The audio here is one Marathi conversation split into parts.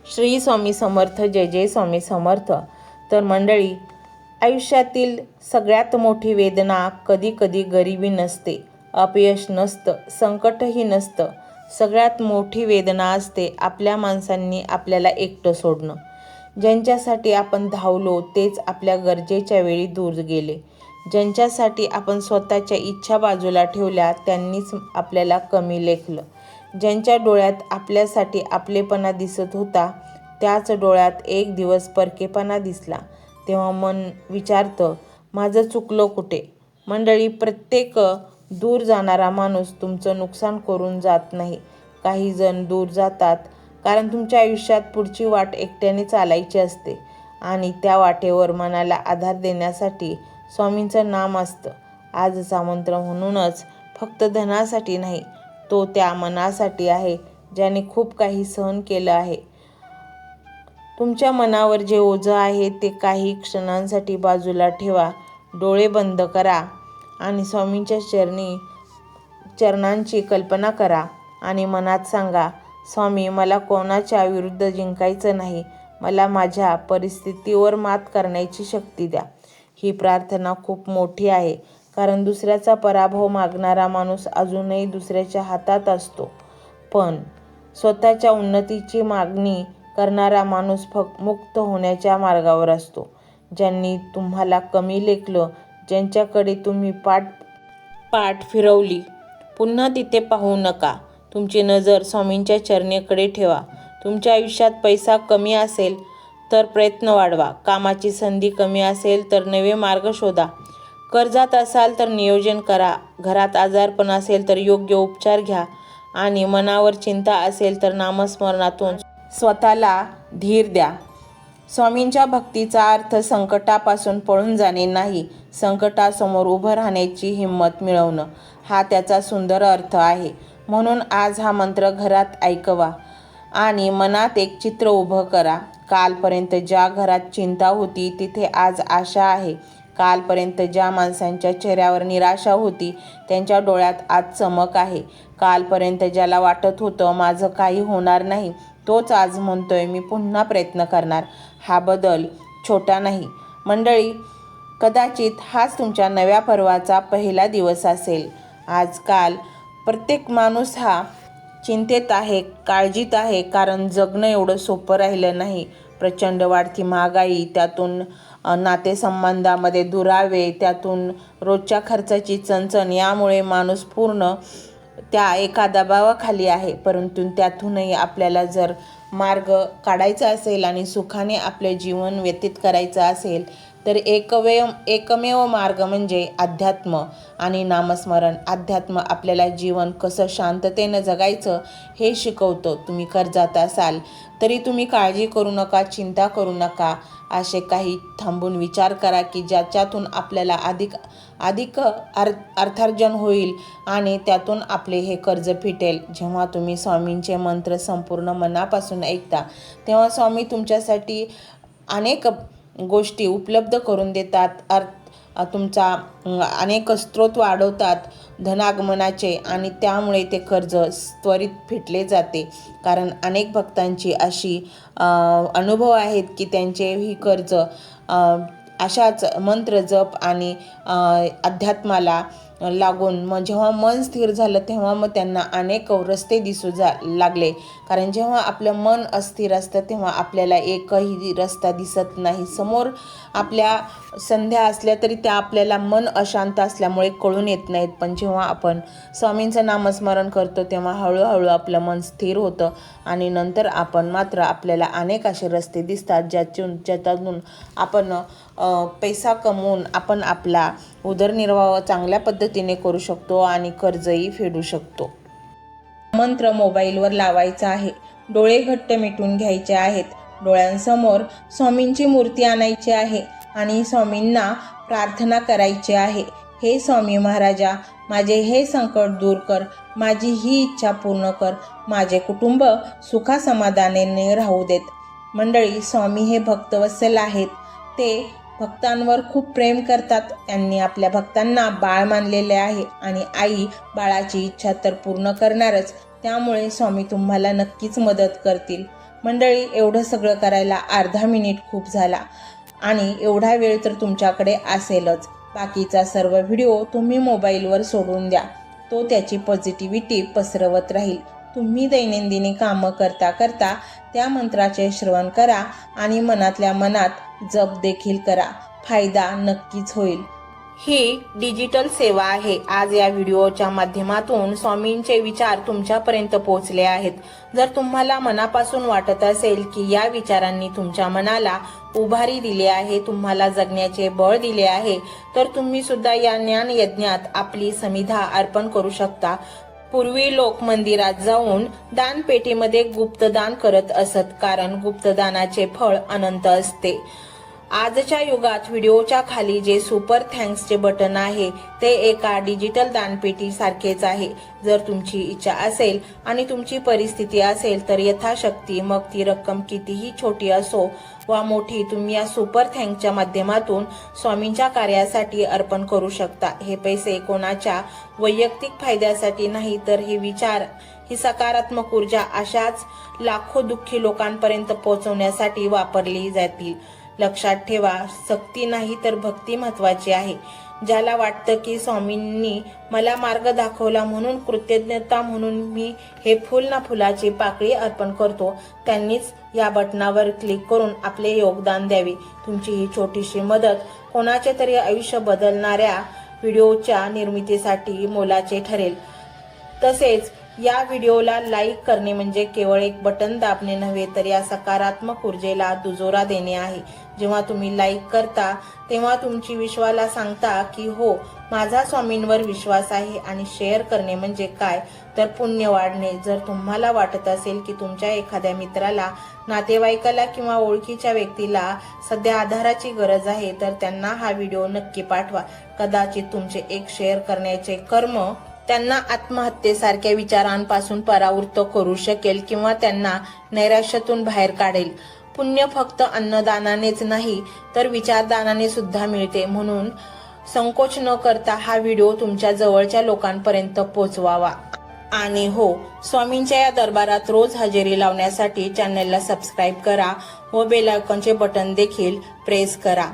श्री स्वामी समर्थ. जय जय स्वामी समर्थ. तर मंडळी, आयुष्यातील सगळ्यात मोठी वेदना कधी कधी गरिबी नसते, अपयश नसतं, संकटही नसतं. सगळ्यात मोठी वेदना असते आपल्या माणसांनी आपल्याला एकटं सोडणं. ज्यांच्यासाठी आपण धावलो तेच आपल्या गरजेच्या वेळी दूर गेले. ज्यांच्यासाठी आपण स्वतःच्या इच्छा बाजूला ठेवल्या त्यांनीच आपल्याला कमी लेखलं. ज्यांच्या डोळ्यात आपल्यासाठी आपलेपणा दिसत होता त्याच डोळ्यात एक दिवस परकेपणा दिसला. तेव्हा मन विचारतं, माझं चुकलं कुठे? मंडळी, प्रत्येक दूर जाणारा माणूस तुमचं नुकसान करून जात नाही. काही जण दूर जातात कारण तुमच्या आयुष्यात पुढची वाट एकट्याने चालायची असते आणि त्या वाटेवर मनाला आधार देण्यासाठी स्वामींचं नाम असतं. आजचा मंत्र म्हणूनच फक्त धनासाठी नाही, तो त्या मनासाठी आहे ज्याने खूप काही सहन केलं आहे. तुमच्या मनावर जे ओझं आहे ते काही क्षणांसाठी बाजूला ठेवा. डोळे बंद करा आणि स्वामींच्या चरणांची कल्पना करा आणि मनात सांगा, स्वामी, मला कोणाच्या विरुद्ध जिंकायचं नाही, मला माझ्या परिस्थितीवर मात करण्याची शक्ती द्या. ही प्रार्थना खूप मोठी आहे, कारण दुसऱ्याचा पराभव मागणारा माणूस अजूनही दुसऱ्याच्या हातात असतो, पण स्वतःच्या उन्नतीची मागणी करणारा माणूस मुक्त होण्याच्या मार्गावर असतो. ज्यांनी तुम्हाला कमी लेखलं, ज्यांच्याकडे तुम्ही पाठ फिरवली, पुन्हा तिथे पाहू नका. तुमची नजर स्वामींच्या चरणेकडे ठेवा. तुमच्या आयुष्यात पैसा कमी असेल तर प्रयत्न वाढवा. कामाची संधी कमी असेल तर नवे मार्ग शोधा. कर्जात असाल तर नियोजन करा. घरात आजारपण असेल तर योग्य उपचार घ्या आणि मनावर चिंता असेल तर नामस्मरणातून स्वतःला धीर द्या. स्वामींच्या भक्तीचा अर्थ संकटापासून पळून जाणे नाही, संकटासमोर उभं राहण्याची हिंमत मिळवणं हा त्याचा सुंदर अर्थ आहे. म्हणून आज हा मंत्र घरात ऐकवा आणि मनात एक चित्र उभं करा. कालपर्यंत ज्या घरात चिंता होती तिथे आज आशा आहे. कालपर्यंत ज्या माणसांच्या चेहऱ्यावर निराशा होती त्यांच्या डोळ्यात आज चमक आहे. कालपर्यंत ज्याला वाटत होतं माझं काही होणार नाही, तोच आज म्हणतोय मी पुन्हा प्रयत्न करणार. हा बदल छोटा नाही मंडळी, कदाचित हाच तुमच्या नव्या पर्वाचा पहिला दिवस असेल. आजकाल प्रत्येक माणूस हा चिंतेत आहे, काळजीत आहे, कारण जगणं एवढं सोपं राहिलं नाही. प्रचंड वाढती महागाई, त्यातून नातेसंबंधामध्ये दुरावे, त्यातून रोजच्या खर्चाची चणचण, यामुळे माणूस पूर्ण त्या एका दबावाखाली आहे. परंतु त्यातूनही आपल्याला जर मार्ग काढायचा असेल आणि सुखाने आपले जीवन व्यतीत करायचं असेल तर एकमेव मार्ग म्हणजे अध्यात्म आणि नामस्मरण. अध्यात्म आपल्याला जीवन कसं शांततेनं जगायचं हे शिकवतं. तुम्ही कर्जात असाल तरी तुम्ही काळजी करू नका, चिंता करू नका. असे काही थांबून विचार करा की ज्याच्यातून आपल्याला अधिक अर्थार्जन होईल आणि त्यातून आपले हे कर्ज फिटेल. जेव्हा तुम्ही स्वामींचे मंत्र संपूर्ण मनापासून ऐकता तेव्हा स्वामी तुमच्यासाठी अनेक गोष्टी उपलब्ध करून देतात. तुमचा अनेक स्रोत वाढवतात धनागमनाचे आणि त्यामुळे ते कर्ज त्वरित फिटले जाते. कारण अनेक भक्तांची अशी अनुभव आहेत की त्यांचे ही कर्ज अशाच मंत्र जप आणि अध्यात्माला लागून मग जेव्हा मन स्थिर झालं तेव्हा मग त्यांना अनेक रस्ते दिसू लागले. कारण जेव्हा आपलं मन अस्थिर असतं तेव्हा आपल्याला एकही रस्ता दिसत नाही. समोर आपल्या संध्या असल्या तरी त्या आपल्याला मन अशांत असल्यामुळे कळून येत नाहीत. पण जेव्हा आपण स्वामींचं नामस्मरण करतो तेव्हा हळूहळू आपलं मन स्थिर होतं आणि नंतर आपल्याला अनेक असे रस्ते दिसतात ज्यातून आपण पैसा कमवून आपण आपला उदरनिर्वाह चांगल्या पद्धतीने करू शकतो आणि कर्जही फेडू शकतो. मंत्र मोबाईलवर लावायचा आहे. डोळे घट्ट मिटून घ्यायचे आहेत. डोळ्यांसमोर स्वामींची मूर्ती आणायची आहे आणि स्वामींना प्रार्थना करायची आहे. हे स्वामी महाराजा, माझे हे संकट दूर कर, माझी ही इच्छा पूर्ण कर, माझे कुटुंब सुखासमाधानाने राहू देत. मंडळी, स्वामी हे भक्तवत्सल आहेत. ते भक्तांवर खूप प्रेम करतात. त्यांनी आपल्या भक्तांना बाळ मानलेले आहे आणि आई बाळाची इच्छा तर पूर्ण करणारच. त्यामुळे स्वामी तुम्हाला नक्कीच मदत करतील. मंडळी, एवढं सगळं करायला अर्धा मिनिट खूप झाला आणि एवढा वेळ तर तुमच्याकडे असेलच. बाकीचा सर्व व्हिडिओ तुम्ही मोबाईलवर सोडून द्या, तो त्याची पॉझिटिव्हिटी पसरवत राहील. तुम्ही दैनंदिनी कामं करता करता त्या मंत्राचे श्रवण करा आणि मनातल्या मनात जप देखील करा. फायदा नक्कीच होईल. ही डिजिटल सेवा आहे. आज या व्हिडिओच्या माध्यमातून स्वामींचे विचार तुमच्यापर्यंत पोहोचले आहेत. जर तुम्हाला मनापासून वाटत असेल की या विचारांनी तुमच्या मनाला उभारी दिली आहे, तुम्हाला जगण्याचे बळ दिले आहे, तर तुम्ही सुद्धा या ज्ञान यज्ञात आपली समिधा अर्पण करू शकता. पूर्वी लोक मंदिरात जाऊन दानपेटीमध्ये गुप्तदान करत असत, कारण गुप्तदानाचे फळ अनंत असते. आजच्या युगात व्हिडिओच्या खाली जे सुपर थँक्सचे बटन आहे ते एका डिजिटल दानपेटी सारखेच आहे. जर तुमची इच्छा असेल आणि तुमची परिस्थिती असेल तर यथाशक्ती, मग ती रक्कम कितीही छोटी असो वा मोठी, तुम्ही या सुपर थँक्सच्या माध्यमातून स्वामींच्या कार्यासाठी अर्पण करू शकता. हे पैसे कोणाच्या वैयक्तिक फायद्यासाठी नाही, तर हे विचार, ही सकारात्मक ऊर्जा अशाच लाखो दुःखी लोकांपर्यंत पोहोचवण्यासाठी वापरली जातील. लक्षात ठेवा, सक्ती नाही तर भक्ती महत्वाची आहे. ज्याला वाटतं की स्वामींनी मला मार्ग दाखवला म्हणून कृतज्ञता म्हणून मी हे फुल ना फुलाची पाकळी अर्पण करतो, त्यांनीच या बटनावर क्लिक करून आपले योगदान द्यावे. तुमची ही छोटीशी मदत कोणाचे तरी आयुष्य बदलणाऱ्या व्हिडिओच्या निर्मितीसाठी मोलाचे ठरेल. तसेच या व्हिडिओला लाईक करणे म्हणजे केवळ एक बटन दाबणे नव्हे, तर या सकारात्मक ऊर्जेला दुजोरा देणे आहे. जेव्हा तुम्ही लाईक करता तेव्हा तुमची विश्वाला सांगता की हो, माझा स्वामींवर विश्वास आहे. आणि शेअर करणे म्हणजे काय, तर पुण्य वाढणे. जर तुम्हाला वाटत असेल की तुमच्या एखाद्या मित्राला, नातेवाईकाला किंवा ओळखीच्या व्यक्तीला सध्या आधाराची गरज आहे, तर त्यांना हा व्हिडिओ नक्की पाठवा. कदाचित तुमचे एक शेअर करण्याचे कर्म त्यांना आत्महत्येसारख्या विचारांपासून परावृत्त करू शकेल किंवा त्यांना नैराश्यातून बाहेर काढेल. पुण्य फक्त अन्नदानानेच नाही तर विचारदानाने सुद्धा मिळते. म्हणून संकोच न करता हा व्हिडिओ तुमच्या जवळच्या लोकांपर्यंत पोहोचवावा. आणि हो, स्वामींच्या या दरबारात रोज हजेरी लावण्यासाठी चॅनलला सबस्क्राईब करा व बेल आयकॉनचे बटन देखील प्रेस करा.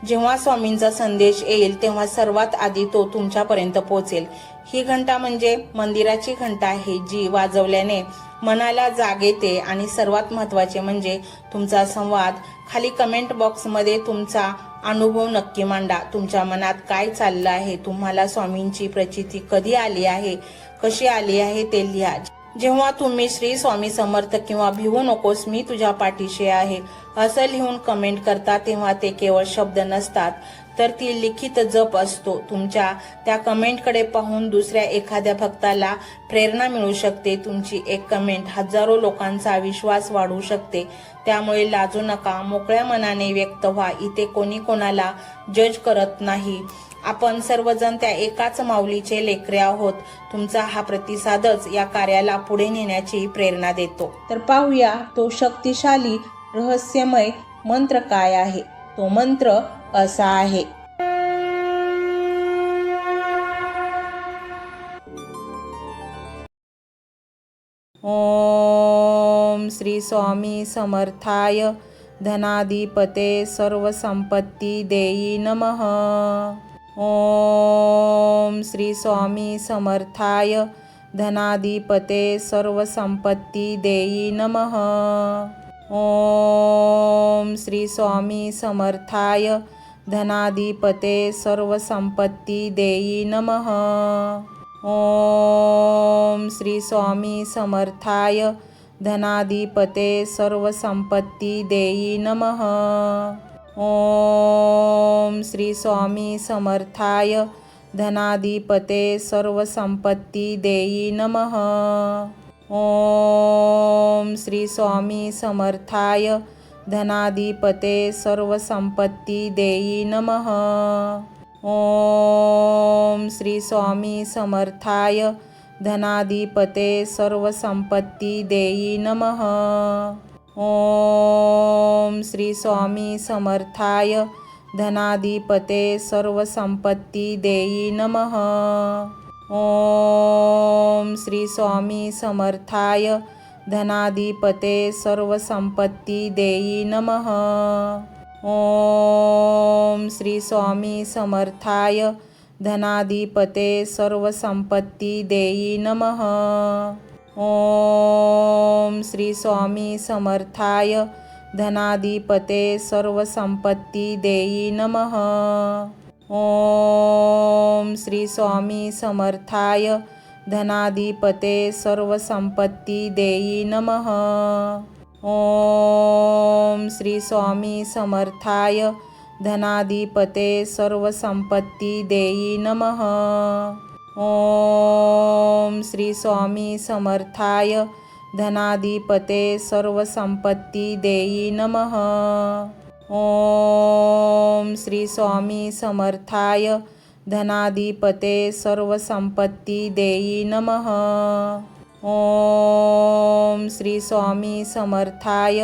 जेव्हा स्वामींचा संदेश येईल तेव्हा सर्वात आधी तो तुमच्यापर्यंत पोहोचेल. ही घंटा म्हणजे मंदिराची घंटा आहे, जी वाजवल्याने मनाला जाग येते. आणि सर्वात महत्त्वाचे म्हणजे तुमचा संवाद. खाली कमेंट बॉक्समध्ये तुमचा अनुभव नक्की मांडा. तुमच्या मनात काय चाललं आहे, तुम्हाला स्वामींची प्रचिती कधी आली आहे, कशी आली आहे ते लिहा. जेव्हा तुम्ही श्री स्वामी समर्थ किंवा भिवू नकोस मी तुझ्या पाठीशी आहे असं लिहून कमेंट करता, तेव्हा ते केवळ शब्द नसतात, तर ती लिखित जप असतो. तुमच्या त्या कमेंटकडे पाहून दुसऱ्या एखाद्या भक्ताला प्रेरणा मिळू शकते. तुमची एक कमेंट हजारो लोकांचा विश्वास वाढवू शकते. त्यामुळे लाजू नका, मोकळ्या मनाने व्यक्त व्हा. इथे कोणी कोणाला जज करत नाही. आपण सर्वजण त्या एकाच माऊलीचे लेकरे आहोत. तुमचा हा प्रतिसादच या कार्याला पुढे नेण्याची प्रेरणा देतो. तर पाहूया तो शक्तिशाली रहस्यमय मंत्र काय आहे. तो मंत्र असा आहे. ओम श्री स्वामी समर्थाय धनाधिपते सर्वसंपत्ती देई नमः. ओम श्री स्वामी समर्थाय धनाधिपते सर्वसंपत्ती देई नमः. ओम श्री स्वामी समर्थाय धनाधिपते सर्वसंपत्ती देई नमः. ओम श्री स्वामी समर्थाय धनाधिपते सर्वसंपत्ती देई नमः. ओम श्री स्वामी समर्थाय धनाधिपते सर्वसंपत्ती देई नमः. ओम श्री स्वामी समर्थाय धनाधिपते सर्वसंपत्ती देई नमः. ओम श्री स्वामी समर्थाय धनाधिपते सर्वसंपत्ती देई नमः. ओम श्री स्वामी समर्थाय धनाधिपते सर्वसंपत्ती देई नमः. ओम श्री स्वामी समर्थाय धनाधिपते सर्वसंपत्ती देई नमः। ओम श्री स्वामी समर्थाय धनाधिपते सर्वसंपत्ती देई नमः। ओम श्री स्वामी समर्थाय धनाधिपते सर्वसंपत्ती देई नमः। ओम श्री स्वामी समर्थाय धनाधिपते सर्वसंपत्ती देई नमः। ओम श्री स्वामी समर्थाय धनाधिपते सर्वसंपत्ती देई नमः। ओम श्री स्वामी समर्थाय धनाधिपते सर्वसंपत्ती देई नमः। ओम श्री स्वामी समर्थाय धनाधिपते सर्वसंपत्ती देई नमः। ओम श्री स्वामी समर्थाय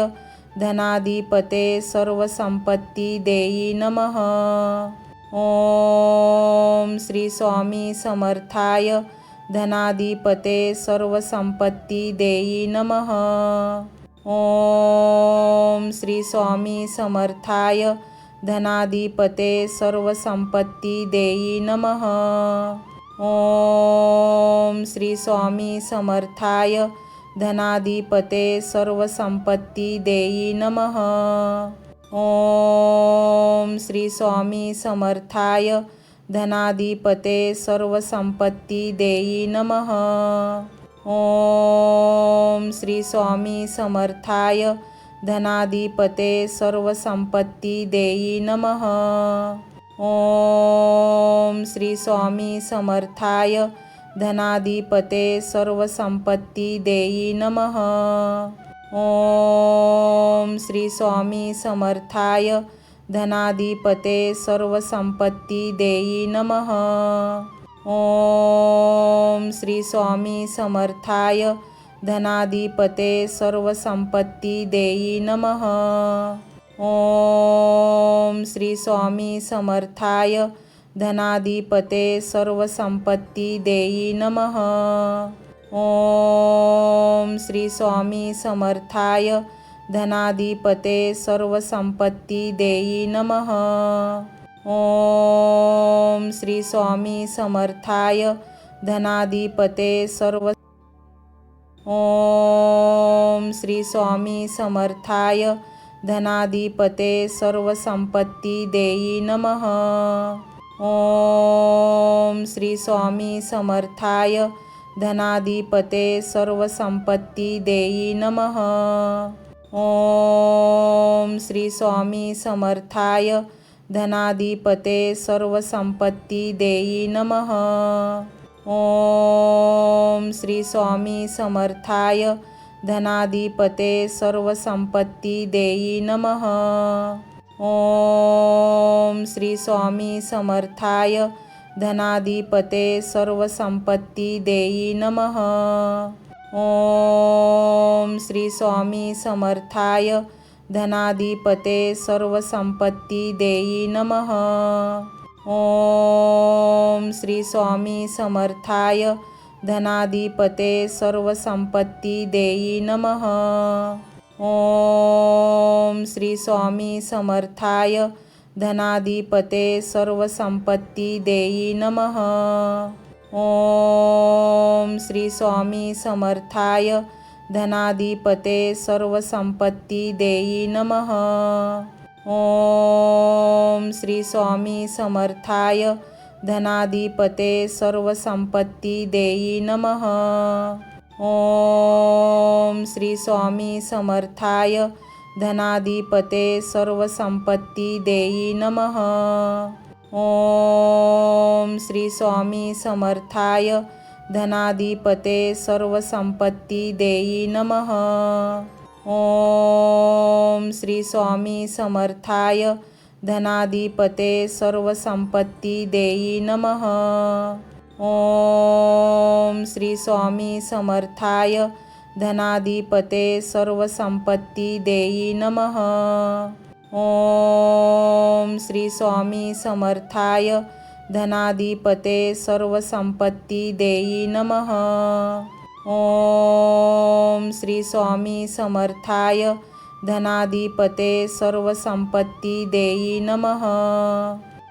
धनाधिपते सर्वसंपत्ती देई नमः। ओम श्री स्वामी समर्थाय धनाधिपते सर्वसंपत्ती देई नमः। ओम श्री स्वामी समर्थाय धनाधिपते सर्वसंपत्ती देई नमः। ओम श्री स्वामी समर्थाय धनाधिपते सर्वसंपत्ती देई नमः। ओम श्री स्वामी समर्थाय धनाधिपते सर्वसंपत्ती देई नमः। ओम श्री स्वामी समर्थाय धनाधिपते सर्वसंपत्ती देई नमः। ओम श्री स्वामी समर्थाय धनाधिपते सर्वसंपत्ती देई नमः। ओम श्री स्वामी समर्थाय धनाधिपते सर्वसंपत्ती देई नमः। ओम श्री स्वामी समर्थाय धनाधिपते सर्वसंपत्ती देई नमः। ओम श्री स्वामी समर्थाय धनाधिपते सर्वसंपत्ती देई नमः। ओम श्री स्वामी समर्थाय धनाधिपते सर्वसंपत्ती देई नमः। ओम श्री स्वामी समर्थाय धनाधिपते ओम श्री स्वामी समर्थाय धनाधिपते सर्वसंपत्ती देई नमः। ओम श्री स्वामी समर्थाय धनाधिपते सर्वसंपत्ती देई नमः। ओम श्री स्वामी समर्थाय धनाधिपते सर्वसंपत्ती देई नमः। ओम श्री स्वामी समर्थाय धनाधिपते सर्वसंपत्ती देई नमः। ओम श्री स्वामी समर्थाय धनाधिपते सर्वसंपत्ती देई नमः। ओम श्री स्वामी समर्थाय धनाधिपते सर्वसंपत्ती देई नमः। ओम श्री स्वामी समर्थाय धनाधिपते सर्वसंपत्ती देई नमः। ओम श्री स्वामी समर्थाय धनाधिपते सर्वसंपत्ती देई नमः। ओम श्री स्वामी समर्थाय धनाधिपते सर्वसंपत्ती देई नमः। ओम श्री स्वामी समर्थाय धनाधिपते सर्वसंपत्ती देई नमः। ओम श्री स्वामी समर्थाय धनाधिपते सर्वसंपत्ती देई नमः। ओम श्री स्वामी समर्थाय धनाधिपते सर्वसंपत्ती देई नमः। ओम श्री स्वामी समर्थाय धनाधिपते सर्वसंपत्ती देई नमः। ओम श्री स्वामी समर्थाय धनाधिपते सर्वसंपत्ती देई नमः। ओम श्री स्वामी समर्थाय धनाधिपते सर्वसंपत्ती देई नमः। ओम श्री स्वामी समर्थाय धनाधिपते सर्वसंपत्ती देई नमः.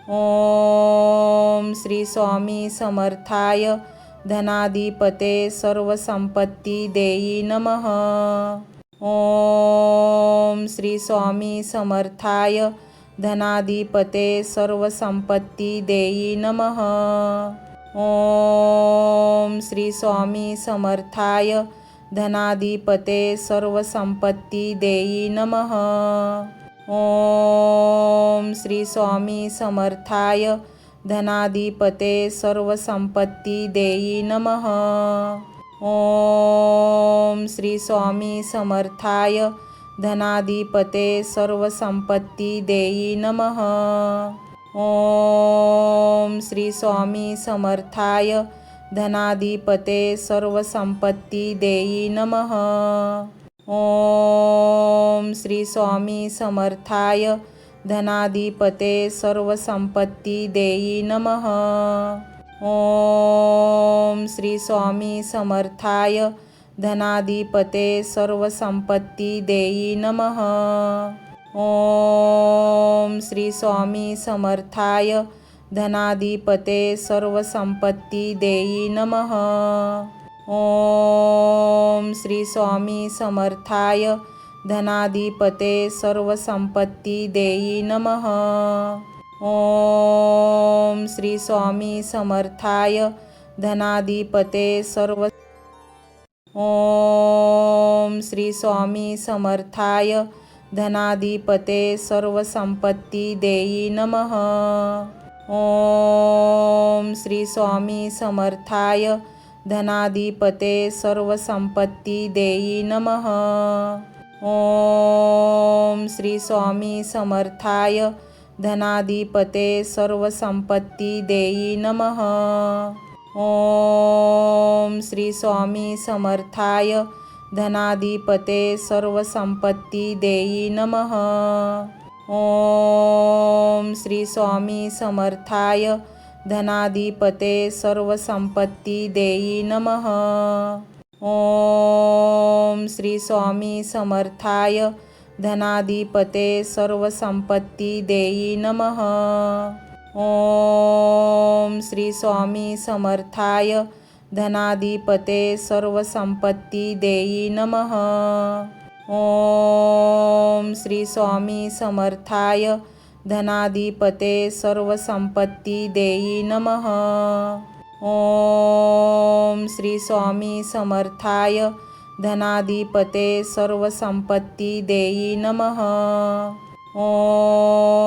ओम श्री स्वामी समर्थाय धनाधिपते सर्वसंपत्ती देई नमः. ओम श्री स्वामी समर्थाय धनाधिपते सर्वसंपत्ती देई नमः. ओम श्री स्वामी समर्थाय धनाधिपते सर्वसंपत्ती देई नमः. ओम श्री स्वामी समर्थाय धनाधिपते सर्वसंपत्ती देई नमः. ओम श्री स्वामी समर्थाय धनाधिपते सर्वसंपत्ती देई नमः. ओम श्री स्वामी समर्थाय धनाधिपते सर्वसंपत्ती देई नमः. ओम श्री स्वामी समर्थाय धनाधिपते सर्वसंपत्ती देई नमः. ओम श्री स्वामी समर्थाय धनाधिपते सर्वसंपत्ती देई नमः. ओम श्री स्वामी समर्थाय धनाधिपते सर्वसंपत्ती देई नमः. ओम श्री स्वामी समर्थाय धनाधिपते सर्वसंपत्ती देई नमः. ओम श्री स्वामी समर्थाय धनाधिपते ओम श्री स्वामी समर्थाय धनाधिपते सर्वसंपत्ती देई नमः. ओम श्री स्वामी समर्थाय धनाधिपते सर्वसंपत्ती देई नमः. ओम श्री स्वामी समर्थाय धनाधिपते सर्वसंपत्ती देई नमः. ओम श्री स्वामी समर्थाय धनाधिपते सर्वसंपत्ती देई नमः. ओम श्री स्वामी समर्थाय धनाधिपते सर्वसंपत्ती देई नमः. ओम श्री स्वामी समर्थाय धनाधिपते सर्वसंपत्ती देई नमः. ओम श्री स्वामी समर्थाय धनाधिपते सर्वसंपत्ती देई नमः. ओम श्री स्वामी समर्थाय धनाधिपते सर्वसंपत्ती देई नमः. ओम श्री स्वामी समर्थाय धनाधिपते सर्वसंपत्ती देई नमः.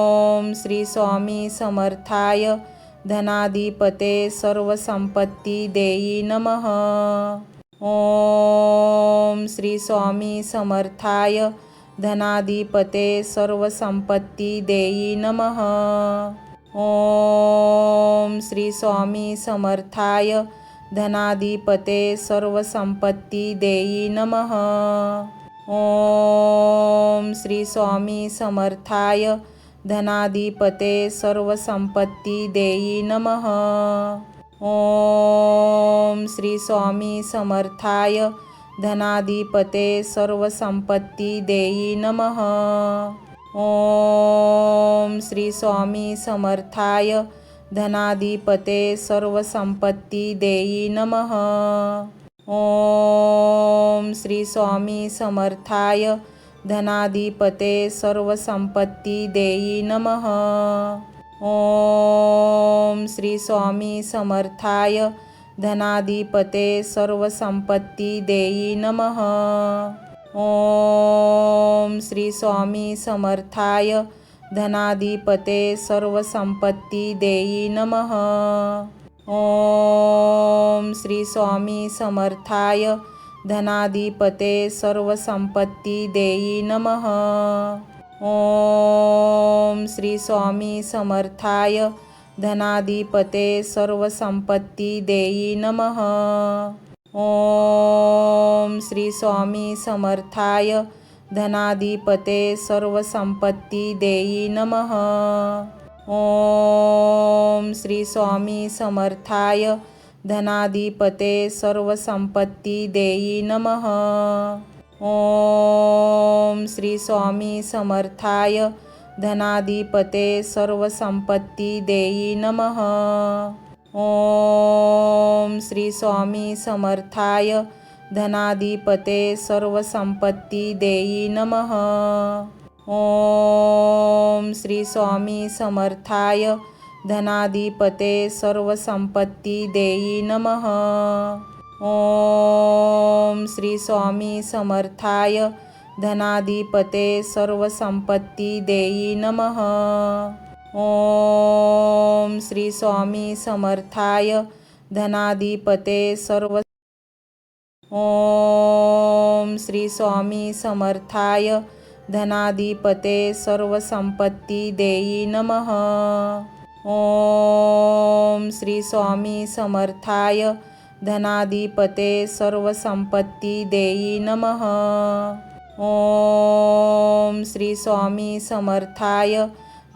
ओम श्री स्वामी समर्थाय धनाधिपते सर्वसंपत्ती देई नमः. ओम श्री स्वामी समर्थाय धनाधिपते सर्वसंपत्ती देई नमः. ओम श्री स्वामी समर्थाय धनाधिपते सर्वसंपत्ती देई नमः. ओम श्री स्वामी समर्थाय धनाधिपते सर्वसंपत्ती देई नमः. ओम श्री स्वामी समर्थाय धनाधिपते सर्वसंपत्ती देई नमः. ओम श्री स्वामी समर्थाय धनाधिपते सर्वसंपत्ती देई नमः. ओम श्री स्वामी समर्थाय धनाधिपते सर्वसंपत्ती देई नमः. ओम श्री स्वामी समर्थाय धनाधिपते सर्वसंपत्ती देई नमः. ओम श्री स्वामी समर्थाय धनाधिपते सर्वसंपत्ती देई नमः. ओम श्री स्वामी समर्थाय धनाधिपते सर्वसंपत्ती देई नमः. ओम श्री स्वामी समर्थाय धनाधिपते सर्वसंपत्ती देई नमः. ओम श्री स्वामी समर्थाय धनाधिपते सर्वसंपत्ती देई नमः. ओम श्री स्वामी समर्थाय धनाधिपते सर्वसंपत्ती देई नमः. ओम श्री स्वामी समर्थाय धनाधिपते सर्वसंपत्ती देई नमः. ओम श्री स्वामी समर्थाय धनाधिपते सर्वसंपत्ती देई नमः. ओम श्री स्वामी समर्थाय धनाधिपते सर्वसंपत्ती देई नमः. ओम श्री स्वामी समर्थाय धनाधिपते सर्वसंपत्ती देई नमः. ओम श्री स्वामी समर्थाय धनाधिपते सर्व ओम श्री स्वामी समर्थाय धनाधिपते सर्वसंपत्ती देई नमः. ओम श्री स्वामी समर्थाय धनाधिपते सर्वसंपत्ती देई नमः. ओम श्री स्वामी समर्थाय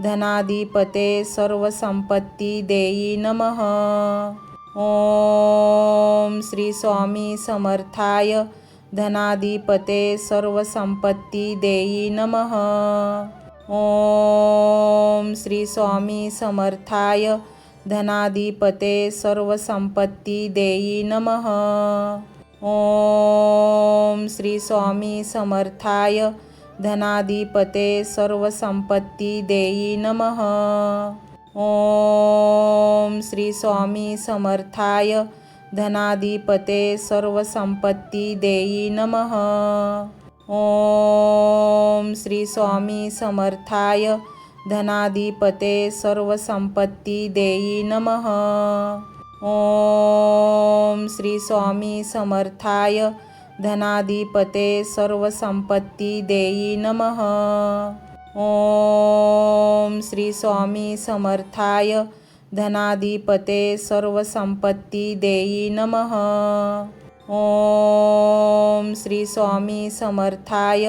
धनाधिपते सर्वसंपत्ती देई नमः. ओम श्री स्वामी समर्थाय धनाधिपते सर्वसंपत्ती देई नमः. ओम श्री स्वामी समर्थाय धनाधिपते सर्वसंपत्ती देई नमः. ओम श्री स्वामी समर्थाय धनाधिपते सर्वसंपत्ती देई नमः. ओम श्री स्वामी समर्थाय धनाधिपते सर्वसंपत्ती देई नमः. ओम श्री स्वामी समर्थाय धनाधिपते सर्वसंपत्ती देई नमः. ओम श्री स्वामी समर्थाय धनाधिपते सर्वसंपत्ती देई नमः. ओम श्री स्वामी समर्थाय धनाधिपते सर्वसंपत्ती देई नमः. ओम श्री स्वामी समर्थाय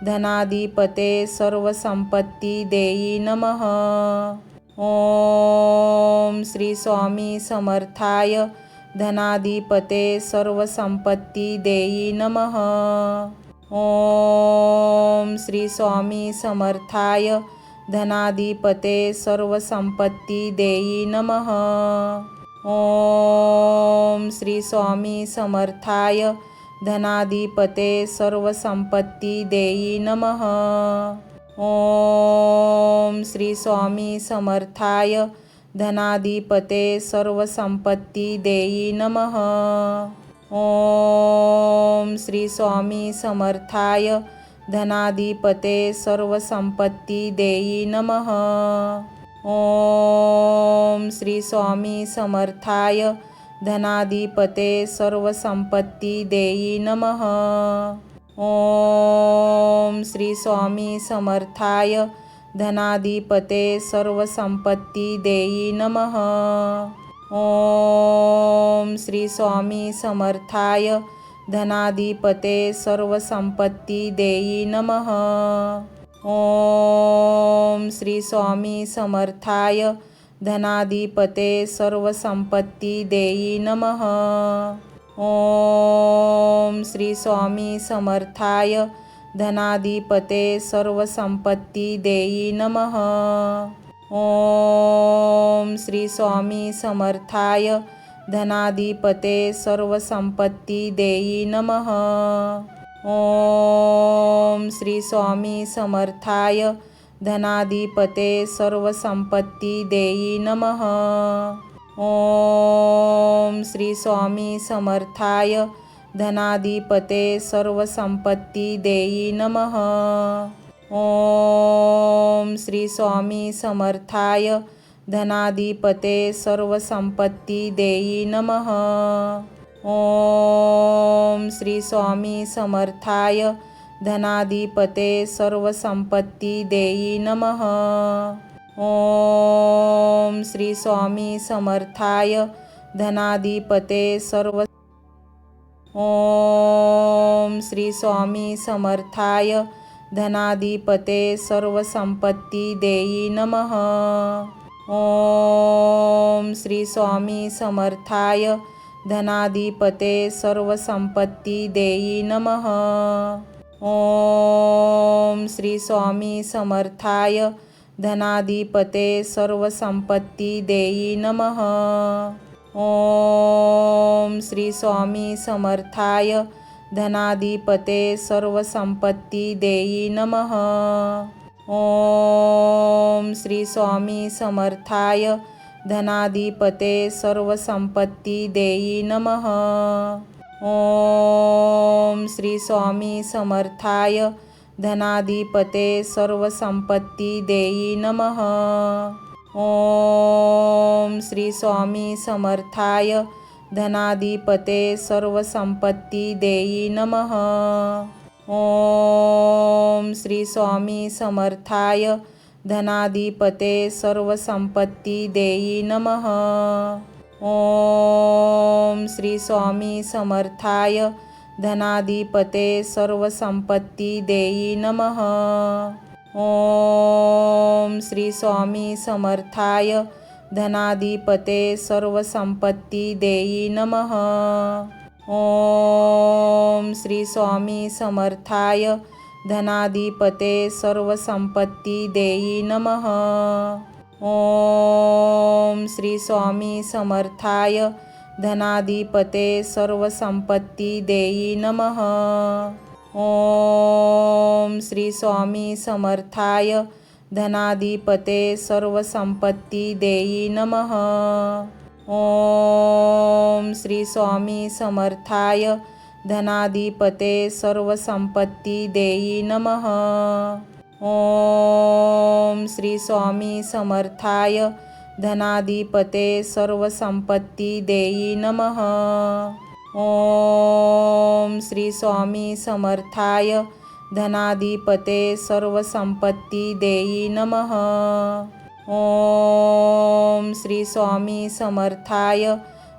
धनाधिपते सर्वसंपत्ती देई नमः. ओम श्री स्वामी समर्थाय धनाधिपते सर्वसंपत्ती देई नमः. ओम श्री स्वामी समर्थाय धनाधिपते सर्वसंपत्ती देई नमः. ओम श्री स्वामी समर्थाय धनाधिपते सर्वसंपत्ती देई नमः. ओम श्री स्वामी समर्थाय धनाधिपते सर्वसंपत्ती देई नमः. ओम श्री स्वामी समर्थाय धनाधिपते सर्वसंपत्ती देई नमः. ओम श्री स्वामी समर्थाय धनाधिपते सर्वसंपत्ती देई नमः. ओम श्री स्वामी समर्थाय धनाधिपते सर्वसंपत्ती देई नमः. ओम श्री स्वामी समर्थाय धनाधिपते सर्वसंपत्ती देई नमः. ओम श्री स्वामी समर्थाय धनाधिपते सर्वसंपत्ती देई नमः. ओम श्री स्वामी समर्थाय धनाधिपते सर्वसंपत्ती देई नमः. ओम श्री स्वामी समर्थाय धनाधिपते सर्वसंपत्ती देई नमः. ओम श्री स्वामी समर्थाय धनाधिपते सर्वसंपत्ती देई नमः. ओम श्री स्वामी समर्थाय धनाधिपते सर्वसंपत्ती देई नमः. ओम श्री स्वामी समर्थाय धनाधिपते सर्वसंपत्ती देई नमः. ओम श्री स्वामी समर्थाय धनाधिपते सर्वसंपत्ती देई नमः. ओम श्री स्वामी समर्थाय धनाधिपते सर्व ओम श्री स्वामी समर्थाय धनाधिपते सर्वसंपत्ती देई नमः. ओम श्री स्वामी समर्थाय धनाधिपते सर्वसंपत्ती देई नमः. ओम श्री स्वामी समर्थाय धनाधिपते सर्वसंपत्ती देई नमः. ओम श्री स्वामी समर्थाय धनाधिपते सर्वसंपत्ती देई नमः. ओम श्री स्वामी समर्थाय धनाधिपते सर्वसंपत्ती देई नमः. ओम श्री स्वामी समर्थाय धनाधिपते सर्वसंपत्ती देई नमः. ओम श्री स्वामी समर्थाय धनाधिपते सर्वसंपत्ती देई नमः. ओम श्री स्वामी समर्थाय धनाधिपते सर्वसंपत्ती देई नमः. ओम श्री स्वामी समर्थाय धनाधिपते सर्वसंपत्ती देई नमः. ओम श्री स्वामी समर्थाय धनाधिपते सर्वसंपत्ती देई नमः. ओम श्री स्वामी समर्थाय धनाधिपते सर्वसंपत्ती देई नमः. ओम श्री स्वामी समर्थाय धनाधिपते सर्वसंपत्ती देई नमः. ओम श्री स्वामी समर्थाय धनाधिपते सर्वसंपत्ती देई नमः. ओम श्री स्वामी समर्थाय धनाधिपते सर्वसंपत्ती देई नमः. ओम श्री स्वामी समर्थाय धनाधिपते सर्वसंपत्ती देई नमः. ओम श्री स्वामी समर्थाय धनाधिपते सर्वसंपत्ती देई नमः. ओम श्री स्वामी समर्थाय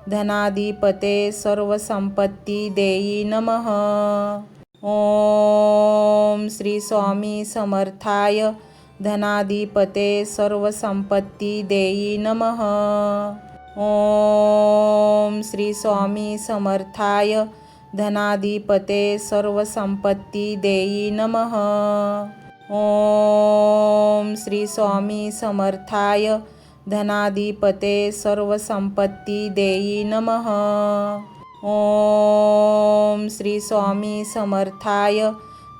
धनाधिपते सर्वसंपत्ती देई नमः. ओम श्री स्वामी समर्थाय धनाधिपते सर्वसंपत्ती देई नमः. ओम श्री स्वामी समर्थाय धनाधिपते सर्वसंपत्ती देई नमः. ओम श्री स्वामी समर्थाय धनाधिपते सर्वसंपत्ती देई नमः. ओम श्री स्वामी समर्थाय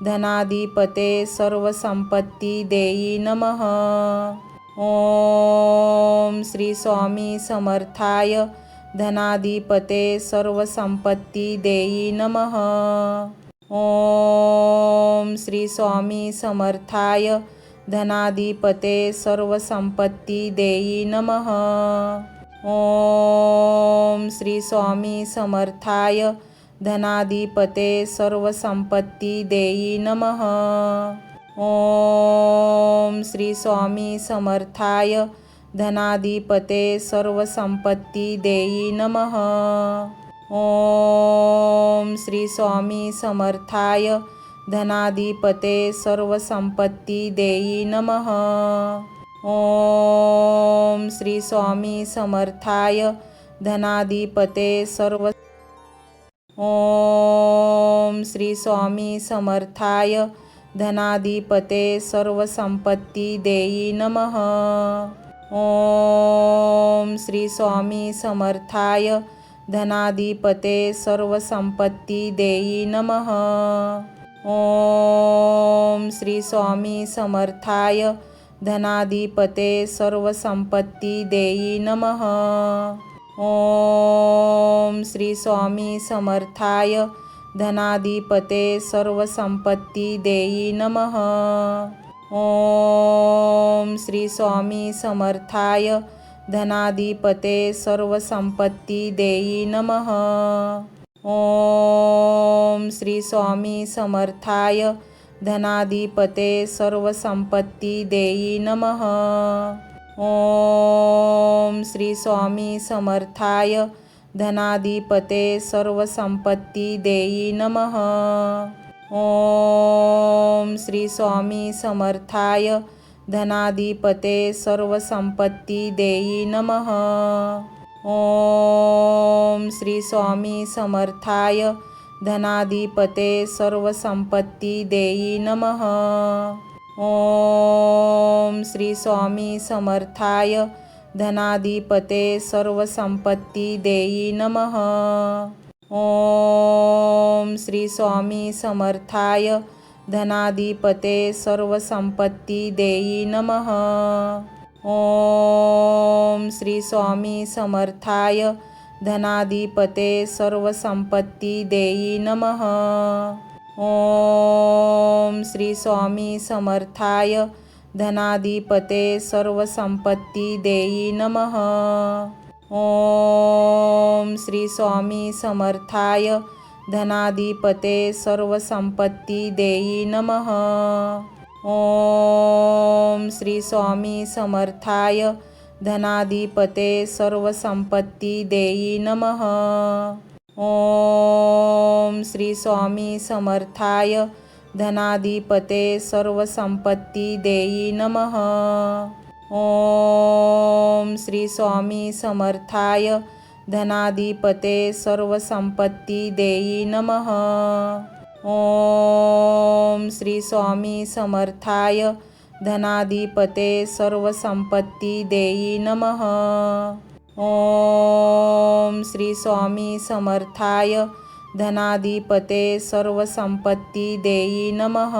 धनाधिपते सर्वसंपत्ती देई नमः. ओम श्री स्वामी समर्थाय धनाधिपते सर्वसंपत्ती देई नमः. ओम श्री स्वामी समर्थाय धनाधिपते सर्वसंपत्ती देई नमः. ओम श्री स्वामी समर्थाय धनाधिपते सर्वसंपत्ती देई नमः. ओम श्री स्वामी समर्थाय धनाधिपते सर्वसंपत्ती देई नमः. ओम श्री स्वामी समर्थाय धनाधिपते सर्वसंपत्ती देई नमः. ओम श्री स्वामी समर्थाय धनाधिपते ओम श्री स्वामी समर्थाय धनाधिपते सर्वसंपत्ती देई नमः. ओम श्री स्वामी समर्थाय धनाधिपते सर्वसंपत्ती देई नमः. ओम श्री स्वामी समर्थाय धनाधिपते सर्वसंपत्ती देई नमः. ओम श्री स्वामी समर्थाय धनाधिपते सर्वसंपत्ती देई नमः. ओम श्री स्वामी समर्थाय धनाधिपते सर्वसंपत्ती देई नमः. ओम श्री स्वामी समर्थाय धनाधिपते सर्वसंपत्ती देई नमः. ओम श्री स्वामी समर्थाय धनाधिपते सर्वसंपत्ती देई नमः. ओम श्री स्वामी समर्थाय धनाधिपते सर्वसंपत्ती देई नमः. ओम श्री स्वामी समर्थाय धनाधिपते सर्वसंपत्ती देई नमः. ओम श्री स्वामी समर्थाय धनाधिपते सर्वसंपत्ती देई नमः. ओम श्री स्वामी समर्थाय धनाधिपते सर्वसंपत्ती देई नमः. ओम श्री स्वामी समर्थाय धनाधिपते सर्वसंपत्ती देई नमः. ओम श्री स्वामी समर्थाय धनाधिपते सर्वसंपत्ती देई नमः. ओम श्री स्वामी समर्थाय धनाधिपते सर्वसंपत्ती देई नमः. ओम श्री स्वामी समर्थाय धनाधिपते सर्वसंपत्ती देई नमः. ओम श्री स्वामी समर्थाय धनाधिपते सर्वसंपत्ती देई नमः. ओम श्री स्वामी समर्थाय धनाधिपते सर्वसंपत्ती देई नमः. ओम श्री स्वामी समर्थाय धनाधिपते सर्वसंपत्ती देई नमः. ओम श्री स्वामी समर्थाय धनाधिपते सर्वसंपत्ती देई नमः.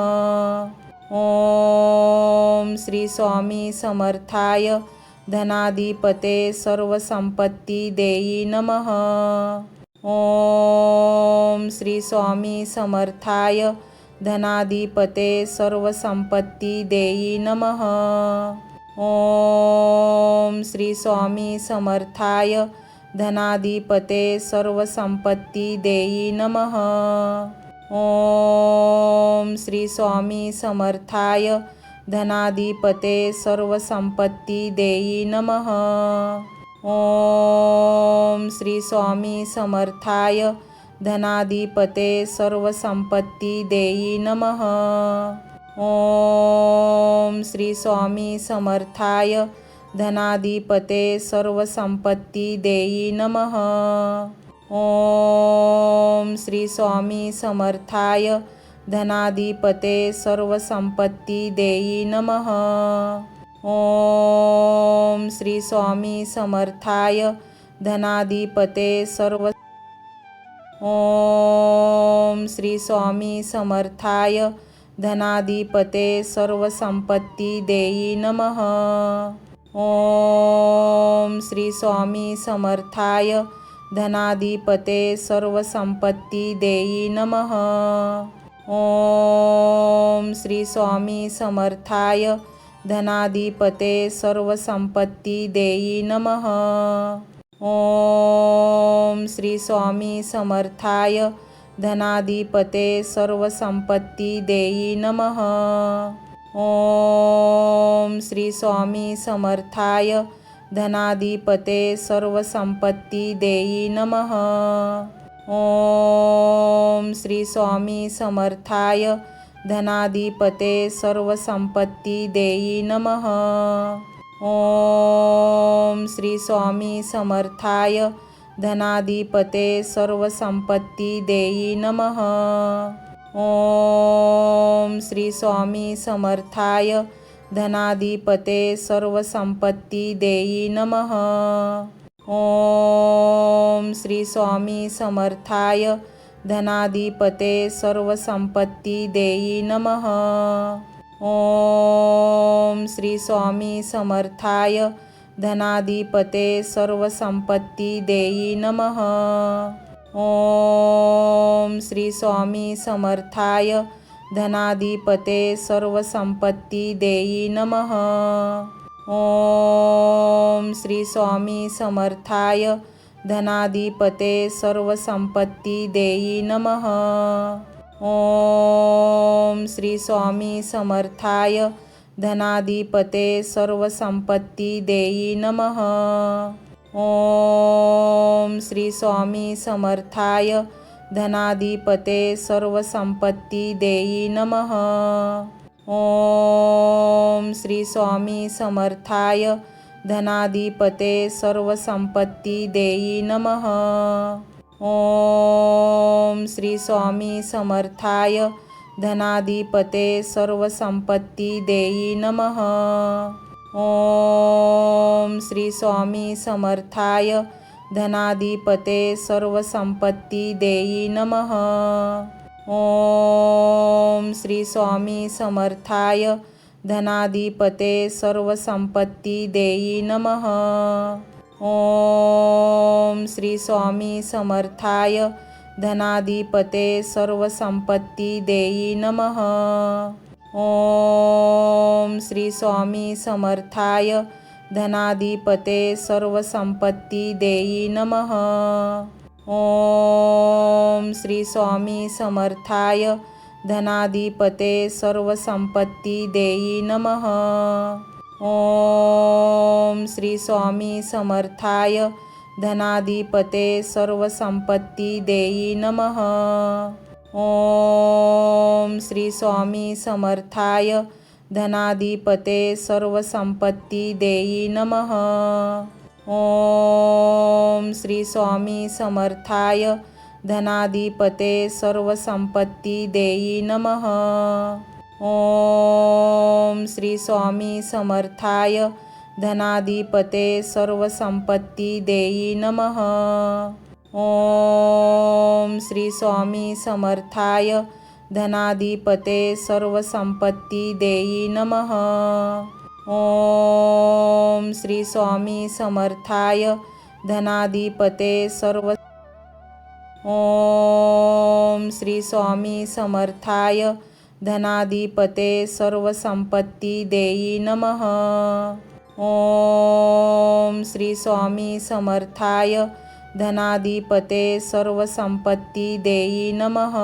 ओम श्री स्वामी समर्थाय धनाधिपते सर्वसंपत्ती देई नमः. ओम श्री स्वामी समर्थाय धनाधिपते सर्वसंपत्ती देई नमः. ओम श्री स्वामी समर्थाय धनाधिपते सर्वसंपत्ती देई नमः. ओम श्री स्वामी समर्थाय धनाधिपते सर्वसंपत्ती देई नमः. ओम श्री स्वामी समर्थाय धनाधिपते सर्वसंपत्ती देई नमः. ओम श्री स्वामी समर्थाय धनाधिपते सर्वसंपत्ती देई नमः. ओम श्री स्वामी समर्थाय धनाधिपते सर्वसंपत्ती देई नमः. ओम श्री स्वामी समर्थाय धनाधिपते ओम श्री स्वामी समर्थाय धनाधिपते सर्वसंपत्ती देई नमः. ओम श्री स्वामी समर्थाय धनाधिपते सर्वसंपत्ती देई नमः. ओम श्री स्वामी समर्थाय धनाधिपते सर्वसंपत्ती देई नमः. ओम श्री स्वामी समर्थाय धनाधिपते सर्वसंपत्ती देई नमः. ओम श्री स्वामी समर्थाय धनाधिपते सर्वसंपत्ती देई नमः. ओम श्री स्वामी समर्थाय धनाधिपते सर्वसंपत्ती देई नमः. ओम श्री स्वामी समर्थाय धनाधिपते सर्वसंपत्ती देई नमः. ओम श्री स्वामी समर्थाय धनाधिपते सर्वसंपत्ती देई नमः. ओम श्री स्वामी समर्थाय धनाधिपते सर्वसंपत्ती देई नमः. ओम श्री स्वामी समर्थाय धनाधिपते सर्वसंपत्ती देई नमः. ओम श्री स्वामी समर्थाय धनाधिपते सर्वसंपत्ती देई नमः. ओम श्री स्वामी समर्थाय धनाधिपते सर्वसंपत्ती देई नमः. ओम श्री स्वामी समर्थाय धनाधिपते सर्वसंपत्ती देई नमः. ओम श्री स्वामी समर्थाय धनाधिपते सर्वसंपत्ती देई नमः. ओम श्री स्वामी समर्थाय धनाधिपते सर्वसंपत्ती देई नमः. ओम श्री स्वामी समर्थाय धनाधिपते सर्वसंपत्ती देई नमः. ओम श्री स्वामी समर्थाय धनाधिपते सर्वसंपत्ती देई नमः. ओम श्री स्वामी समर्थाय धनाधिपते सर्वसंपत्ती देई नमः. ओम श्री स्वामी समर्थाय धनाधिपते सर्वसंपत्ती देई नमः. ओम श्री स्वामी समर्थाय धनाधिपते सर्वसंपत्ती देई नमः. ओम श्री स्वामी समर्थाय धनाधिपते सर्वसंपत्ती देई नमः. ओम श्री स्वामी समर्थाय धनाधिपते सर्वसंपत्ती देई नमः. ओम श्री स्वामी समर्थाय धनाधिपते सर्वसंपत्ती देई नमः. ओम श्री स्वामी समर्थाय धनाधिपते सर्वसंपत्ती देई नमः. ओम श्री स्वामी समर्थाय धनाधिपते सर्वसंपत्ती देई नमः. ओम श्री स्वामी समर्थाय धनाधिपते सर्वसंपत्ती देई नमः. ओम श्री स्वामी समर्थाय धनाधिपते ओम श्री स्वामी समर्थाय धनाधिपते सर्वसंपत्ती देई नमः. ओम श्री स्वामी समर्थाय धनाधिपते सर्वसंपत्ती देई नमः.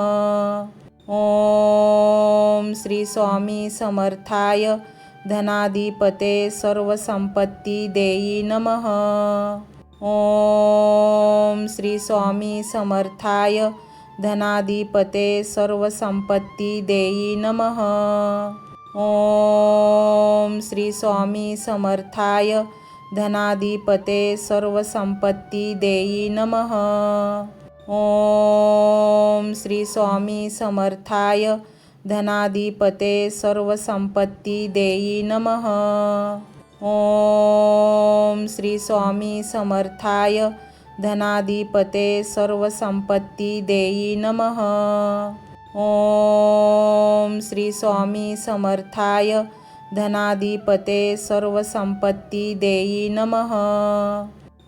ओम श्री स्वामी समर्थाय धनाधिपते सर्वसंपत्ती देई नमः. ओम श्री स्वामी समर्थाय धनाधिपते सर्वसंपत्ती देई नमः. ओम श्री स्वामी समर्थाय धनाधिपते सर्वसंपत्ती देई नमः. ओम श्री स्वामी समर्थाय धनाधिपते सर्वसंपत्ती देई नमः. ओम श्री स्वामी समर्थाय धनाधिपते सर्वसंपत्ती देई नमः. ओम श्री स्वामी समर्थाय धनाधिपते सर्वसंपत्ती देई नमः.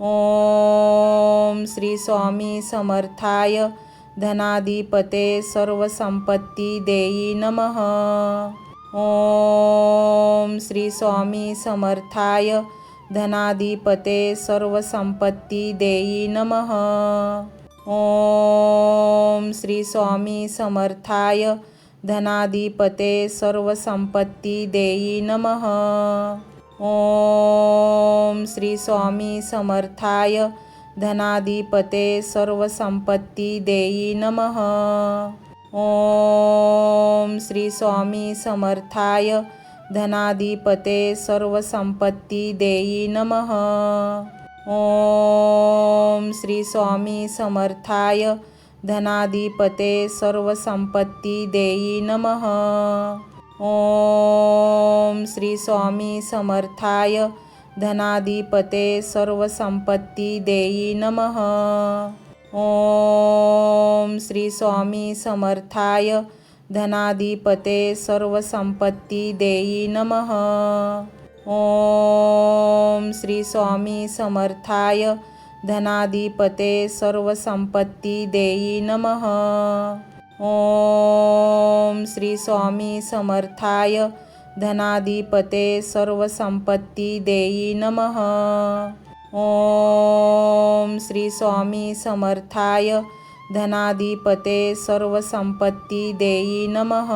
ओम श्री स्वामी समर्थाय धनाधिपते सर्वसंपत्ती देई नमः. ओम श्री स्वामी समर्थाय धनाधिपते सर्वसंपत्ती देई नमः. ओम श्री स्वामी समर्थाय धनाधिपते सर्वसंपत्ती देई नमः. ओम श्री स्वामी समर्थाय धनाधिपते सर्वसंपत्ती देई नमः. ओम श्री स्वामी समर्थाय धनाधिपते सर्वसंपत्ती देई नमः. ओम श्री स्वामी समर्थाय धनाधिपते सर्वसंपत्ती देई नमः. ओम श्री स्वामी समर्थाय धनाधिपते सर्वसंपत्ती देई नमः. ओम श्री स्वामी समर्थाय धनाधिपते सर्वसंपत्ती देई नमः. ओम श्री स्वामी समर्थाय धनाधिपते सर्वसंपत्ती देई नमः. ओम श्री स्वामी समर्थाय धनाधिपते सर्वसंपत्ती देई नमः. ओम श्री स्वामी समर्थाय धनाधिपते सर्वसंपत्ती देई नमः.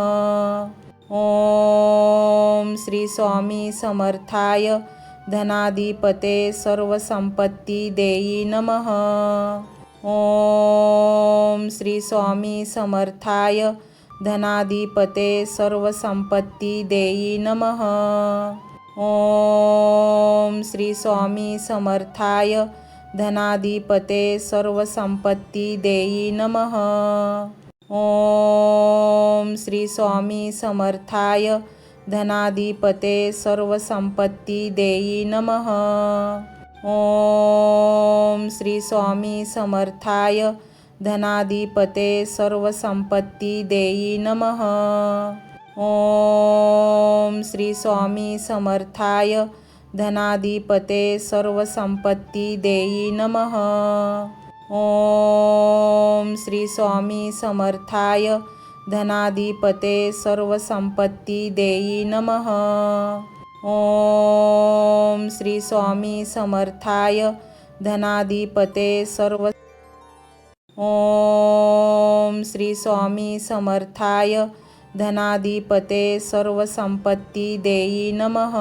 ओम श्री स्वामी समर्थाय धनाधिपते सर्वसंपत्ती देई नमः. ओम श्री स्वामी समर्थाय धनाधिपते सर्वसंपत्ती देई नमः. ओम श्री स्वामी समर्थाय धनाधिपते सर्वसंपत्ती देई नमः. ओम श्री स्वामी समर्थाय धनाधिपते सर्वसंपत्ती देई नमः. ओम श्री स्वामी समर्थाय धनाधिपते सर्वसंपत्ती देई नमः. ओम श्री स्वामी समर्थाय धनाधिपते सर्वसंपत्ती देई नमः. ओम श्री स्वामी समर्थाय धनाधिपते सर्वसंपत्ती देई नमः. ओम श्री स्वामी समर्थाय धनाधिपते सर्व ओम श्री स्वामी समर्थाय धनाधिपते सर्वसंपत्ती देई नमः.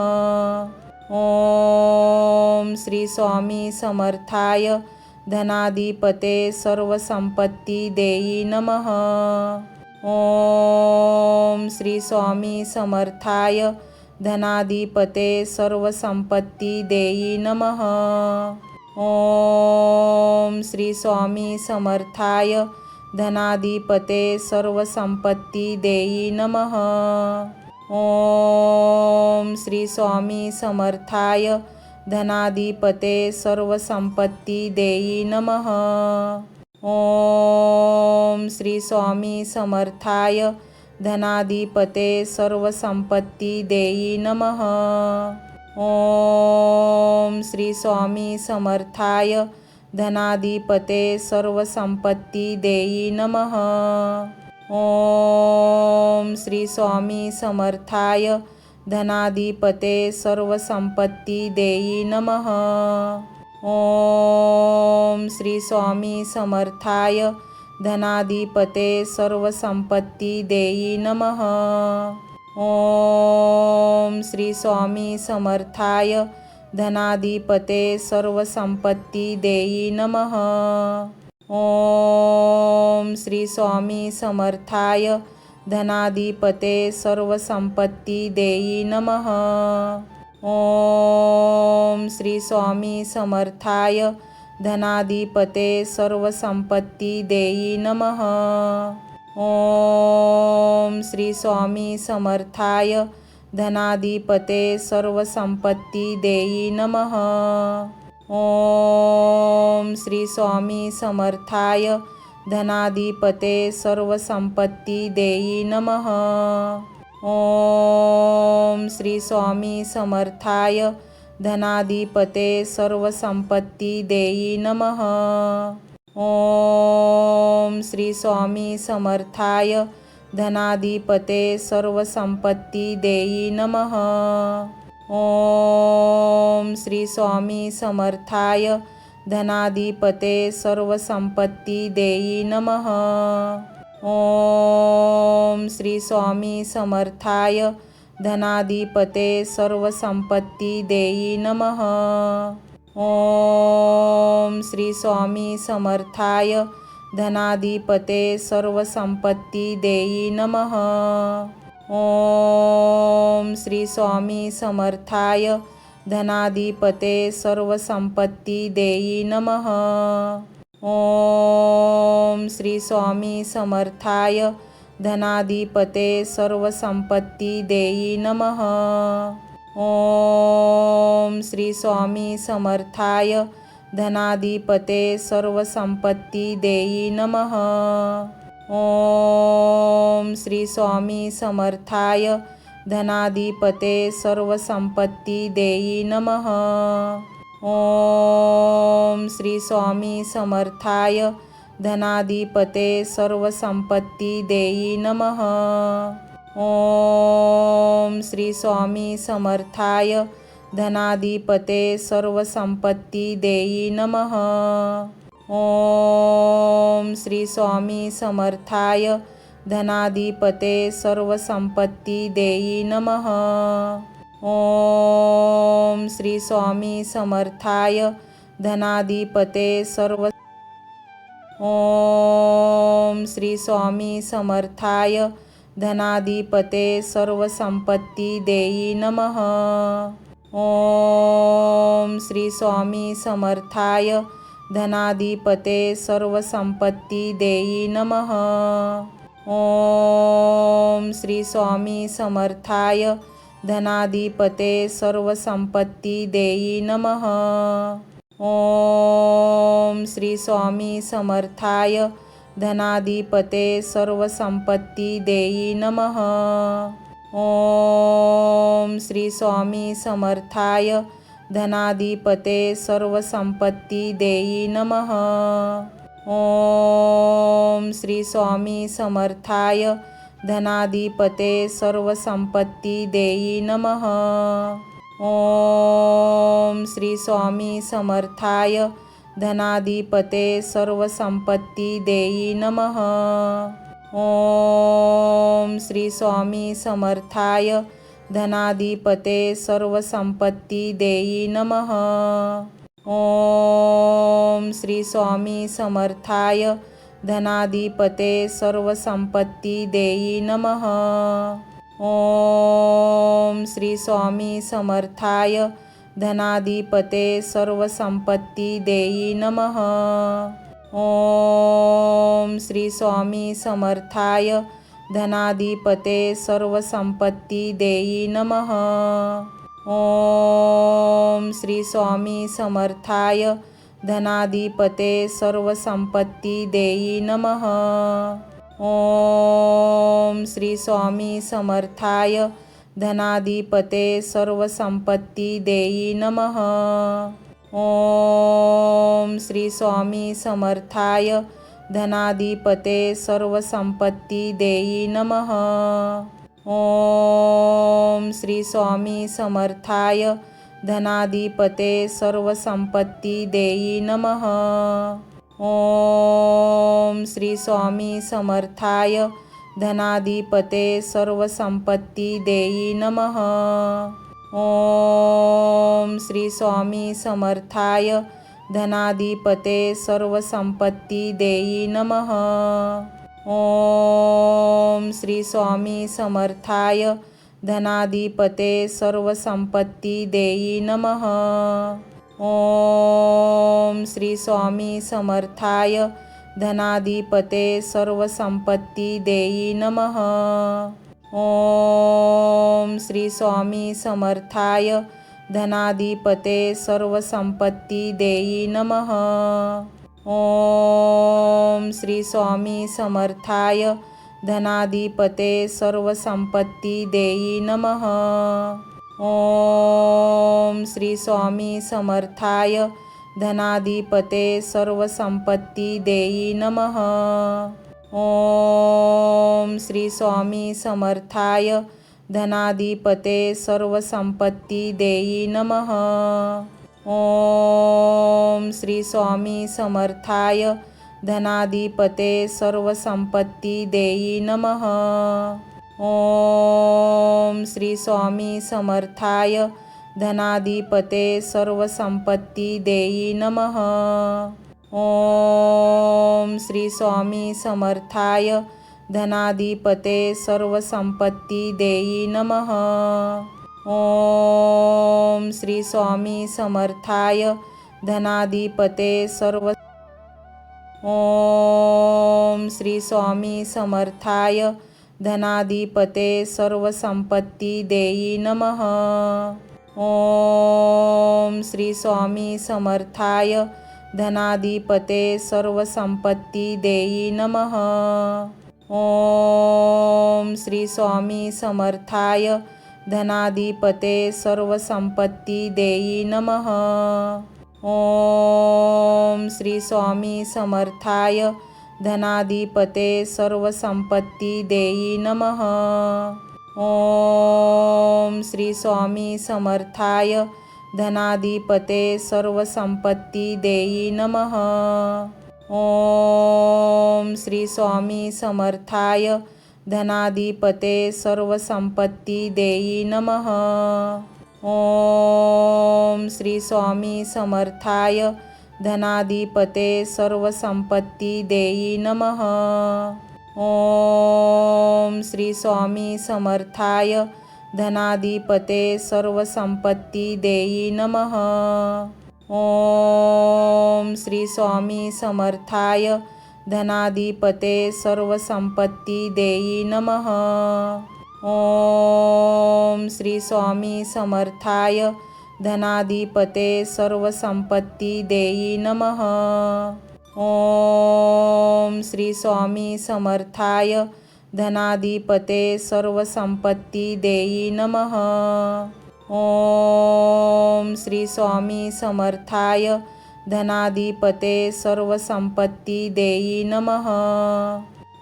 ओम श्री स्वामी समर्थाय धनाधिपते सर्वसंपत्ती देई नमः. ओम श्री स्वामी समर्थाय धनाधिपते सर्वसंपत्ती देई नमः. ओम श्री स्वामी समर्थाय धनाधिपते सर्वसंपत्ती देई नमः. ओम श्री स्वामी समर्थाय धनाधिपते सर्वसंपत्ती देई नमः. ओम श्री स्वामी समर्थाय धनाधिपते सर्वसंपत्ती देई नमः. ओम श्री स्वामी समर्थाय धनाधिपते सर्वसंपत्ती देई नमः. ओम श्री स्वामी समर्थाय धनाधिपते सर्वसंपत्ती देई नमः. ओम श्री स्वामी समर्थाय धनाधिपते सर्वसंपत्ती देई नमः. ओम श्री स्वामी समर्थाय धनाधिपते सर्वसंपत्ती देई नमः. ओम श्री स्वामी समर्थाय धनाधिपते सर्वसंपत्ती देई नमः. ओम श्री स्वामी समर्थाय धनाधिपते सर्वसंपत्ती देई नमः. ओम श्री स्वामी समर्थाय धनाधिपते सर्वसंपत्ती देई नमः. ओम श्री स्वामी समर्थाय धनाधिपते सर्वसंपत्ती देई नमः. ओम श्री स्वामी समर्थाय धनाधिपते सर्वसंपत्ती देई नमः. ओम श्री स्वामी समर्थाय धनाधिपते सर्वसंपत्ती देई नमः. ओम श्री स्वामी समर्थाय धनाधिपते सर्वसंपत्ती देई नमः. ओम श्री स्वामी समर्थाय धनाधिपते सर्वसंपत्ती देई नमः. ओम श्री स्वामी समर्थाय धनाधिपते सर्वसंपत्ती देई नमः. ओम श्री स्वामी समर्थाय धनाधिपते सर्वसंपत्ती देई नमः. ओम श्री स्वामी समर्थाय धनाधिपते सर्वसंपत्ती देई नमः. ओम श्री स्वामी समर्थाय धनाधिपते सर्वसंपत्ती देई नमः. ओम श्री स्वामी समर्थाय धनाधिपते सर्वसंपत्ती देई नमः. ओम श्री स्वामी समर्थाय धनाधिपते सर्वसंपत्ती देई नमः. ओम श्री स्वामी समर्थाय धनाधिपते सर्वसंपत्ती देई नमः. ओम श्री स्वामी समर्थाय धनाधिपते सर्वसंपत्ती देई नमः. ओम श्री स्वामी समर्थाय धनाधिपते सर्व ओम श्री स्वामी समर्थाय धनाधिपते सर्वसंपत्ती देई नमः। ओम श्री स्वामी समर्थाय धनाधिपते सर्वसंपत्ती देई नमः। ओम श्री स्वामी समर्थाय धनाधिपते सर्वसंपत्ती देई नमः। ओम श्री स्वामी समर्थाय धनाधिपते सर्वसंपत्ती देई नमः। ओम श्री स्वामी समर्थाय धनाधिपते सर्वसंपत्ती देई नमः। ओम श्री स्वामी समर्थाय धनाधिपते सर्वसंपत्ती देई नमः। ओम श्री स्वामी समर्थाय धनाधिपते सर्वसंपत्ती देई नमः। ओम श्री स्वामी समर्थाय धनाधिपते सर्वसंपत्ती देई नमः। ओम श्री स्वामी समर्थाय धनाधिपते सर्वसंपत्ती देई नमः। ओम श्री स्वामी समर्थाय धनाधिपते सर्वसंपत्ती देई नमः। ओम श्री स्वामी समर्थाय धनाधिपते सर्वसंपत्ती देई नमः। ओम श्री स्वामी समर्थाय धनाधिपते सर्वसंपत्ती देई नमः। ओम श्री स्वामी समर्थाय धनाधिपते सर्वसंपत्ती देई नमः। ओम श्री स्वामी समर्थाय धनाधिपते सर्वसंपत्ती देई नमः। ओम श्री स्वामी समर्थाय धनाधिपते सर्वसंपत्ती देई नमः। ओम श्री स्वामी समर्थाय धनाधिपते सर्वसंपत्ती देई नमः। ओम श्री स्वामी समर्थाय धनाधिपते सर्वसंपत्ती देई नमः। ओम श्री स्वामी समर्थाय धनाधिपते सर्वसंपत्ती देई नमः। ओम श्री स्वामी समर्थाय धनाधिपते सर्वसंपत्ती देई नमः। ओम श्री स्वामी समर्थाय धनाधिपते सर्वसंपत्ती देई नमः। ओम श्री स्वामी समर्थाय धनाधिपते सर्वसंपत्ती देई नमः। ओम श्री स्वामी समर्थाय धनाधिपते सर्वसंपत्ती देई नमः। ओम श्री स्वामी समर्थाय धनाधिपते सर्वसंपत्ती देई नमः। ओम श्री स्वामी समर्थाय धनाधिपते सर्वसंपत्ती देई नमः। ओम श्री स्वामी समर्थाय धनाधिपते सर्वसंपत्ती देई नमः। ओम श्री स्वामी समर्थाय धनाधिपते सर्वसंपत्ती देई नमः। ओम श्री स्वामी समर्थाय धनाधिपते ओम श्री स्वामी समर्थाय धनाधिपते सर्वसंपत्ती देई नमः। ओम श्री स्वामी समर्थाय धनाधिपते सर्वसंपत्ती देई नमः। ओम श्री स्वामी समर्थाय धनाधिपते सर्वसंपत्ती देई नमः। ओम श्री स्वामी समर्थाय धनाधिपते सर्वसंपत्ती देई नमः। ओम श्री स्वामी समर्थाय धनाधिपते सर्वसंपत्ती देई नमः। ओम श्री स्वामी समर्थाय धनाधिपते सर्वसंपत्ती देई नमः। ओम श्री स्वामी समर्थाय धनाधिपते सर्वसंपत्ती देई नमः। ओम श्री स्वामी समर्थाय धनाधिपते सर्वसंपत्ती देई नमः। ओम श्री स्वामी समर्थाय धनाधिपते सर्वसंपत्ती देई नमः। ओम श्री स्वामी समर्थाय धनाधिपते सर्वसंपत्ती देई नमः। ओम श्री स्वामी समर्थाय धनाधिपते सर्वसंपत्ती देई नमः। ओम श्री स्वामी समर्थाय धनाधिपते सर्वसंपत्ती देई नमः।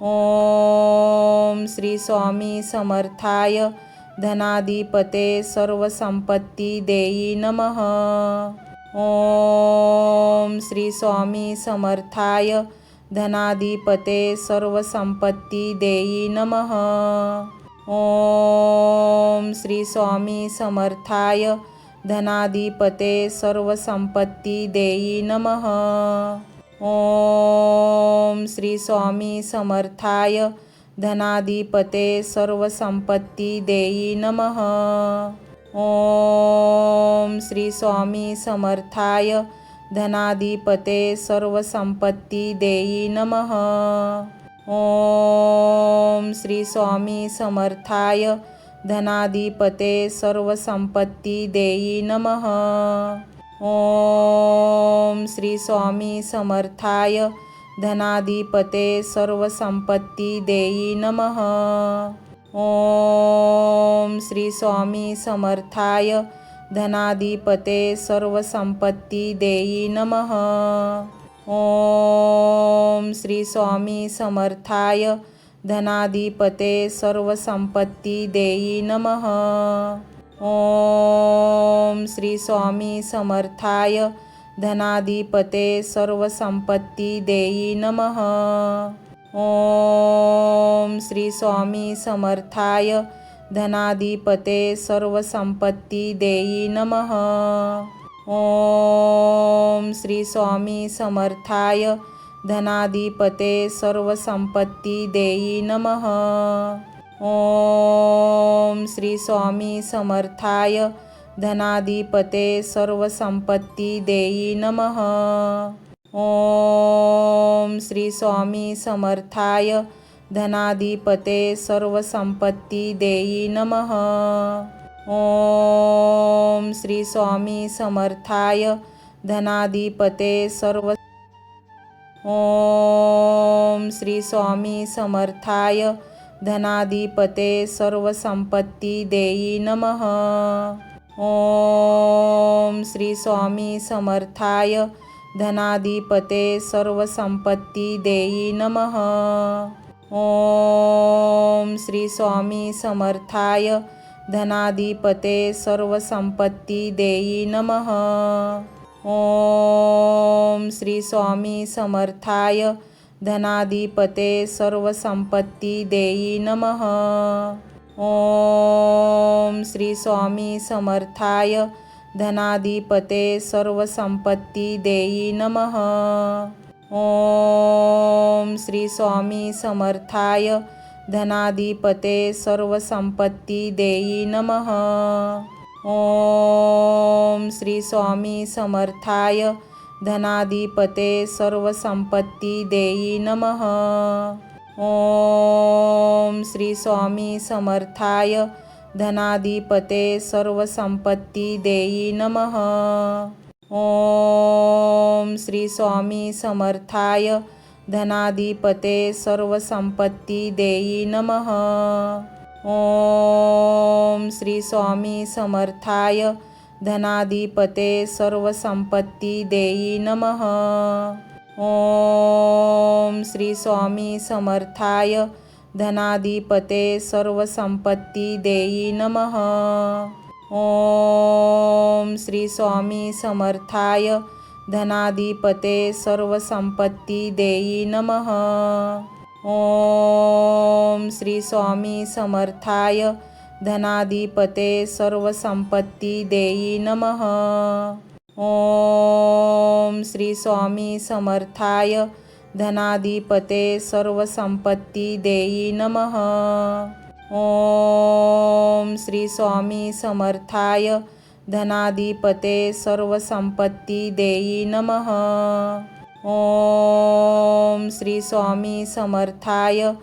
ओम श्री स्वामी समर्थाय धनाधिपते सर्वसंपत्ती देई नमः। ओम श्री स्वामी समर्थाय धनाधिपते सर्वसंपत्ती देई नमः। ओम श्री स्वामी समर्थाय धनाधिपते सर्वसंपत्ती देई नमः। ओम श्री स्वामी समर्थाय धनाधिपते सर्वसंपत्ती देई नमः। ओम श्री स्वामी समर्थाय धनाधिपते सर्वसंपत्ती देई नमः। ओम श्री स्वामी समर्थाय धनाधिपते सर्वसंपत्ती देई नमः। ओम श्री स्वामी समर्थाय धनाधिपते सर्वसंपत्ती देई नमः। ओम श्री स्वामी समर्थाय धनाधिपते सर्वसंपत्ती देई नमः। ओम श्री स्वामी समर्थाय धनाधिपते सर्वसंपत्ती देई नमः। ओम श्री स्वामी समर्थाय धनाधिपते सर्वसंपत्ती देई नमः। ओम श्री स्वामी समर्थाय धनाधिपते सर्वसंपत्ती देई नमः। ओम श्री स्वामी समर्थाय धनाधिपते सर्वसंपत्ती देई नमः। ओम श्री स्वामी समर्थाय धनाधिपते सर्वसंपत्ती देई नमः। ओम श्री स्वामी समर्थाय धनाधिपते सर्वसंपत्ती देई नमः। ओम श्री स्वामी समर्थाय धनाधिपते ओम श्री स्वामी समर्थाय धनाधिपते सर्वसंपत्ती देई नमः। ओम श्री स्वामी समर्थाय धनाधिपते सर्वसंपत्ती देई नमः। ओम श्री स्वामी समर्थाय धनाधिपते सर्वसंपत्ती देई नमः। ओम श्री स्वामी समर्थाय धनाधिपते सर्वसंपत्ती देई नमः। ओम श्री स्वामी समर्थाय धनाधिपते सर्वसंपत्ती देई नमः। ओम श्री स्वामी समर्थाय धनाधिपते सर्वसंपत्ती देई नमः। ओम श्री स्वामी समर्थाय धनाधिपते सर्वसंपत्ती देई नमः। ओम श्री स्वामी समर्थाय धनाधिपते सर्वसंपत्ती देई नमः। ओम श्री स्वामी समर्थाय धनाधिपते सर्वसंपत्ती देई नमः। ओम श्री स्वामी समर्थाय धनाधिपते सर्वसंपत्ती देई नमः। ओम श्री स्वामी समर्थाय धनाधिपते सर्वसंपत्ती देई नमः। ओम श्री स्वामी समर्थाय धनाधिपते सर्वसंपत्ती देई नमः। ओम श्री स्वामी समर्थाय धनाधिपते सर्वसंपत्ती देई नमः। ओम श्री स्वामी समर्थाय धनाधिपते सर्वसंपत्ती देई नमः। ओम श्री स्वामी समर्थाय धनाधिपते सर्वसंपत्ती देई नमः। ओम श्री स्वामी समर्थाय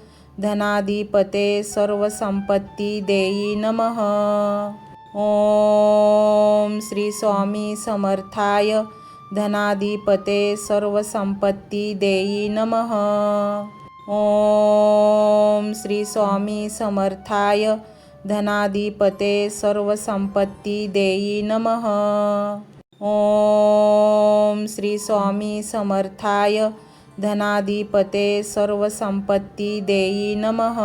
धनाधिपते सर्वसंपत्ती देई नमः। ओम श्री स्वामी समर्थाय धनाधिपते सर्वसंपत्ती देई नमः। ओम श्री स्वामी समर्थाय धनाधिपते सर्वसंपत्ती देई नमः। ओम श्री स्वामी समर्थाय धनाधिपते सर्वसंपत्ती देई नमः।